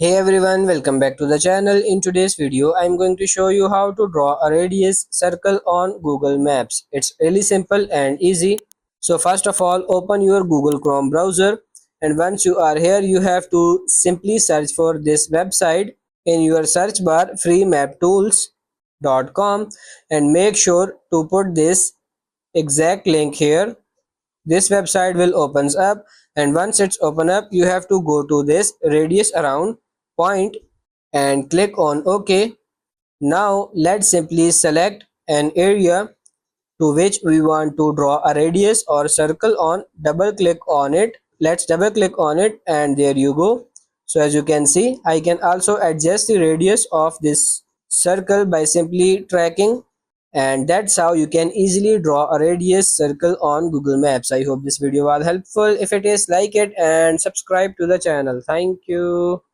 Hey everyone, welcome back to the channel. In today's video, I'm going to show you how to draw a radius circle on Google Maps. It's really simple and easy. So first of all, open your Google Chrome browser, and once you are here, you have to simply search for this website in your search bar freemaptools.com, and make sure to put this exact link here. This website will opens up, and once it's open up, you have to go to this radius around point and click on OK. Now let's simply select an area to which we want to draw a radius or circle on. Double click on it. Let's double click on it, and there you go. So as you can see, I can also adjust the radius of this circle by simply tracking, and that's how you can easily draw a radius circle on Google Maps. I hope this video was helpful. If it is, like it and subscribe to the channel. Thank you.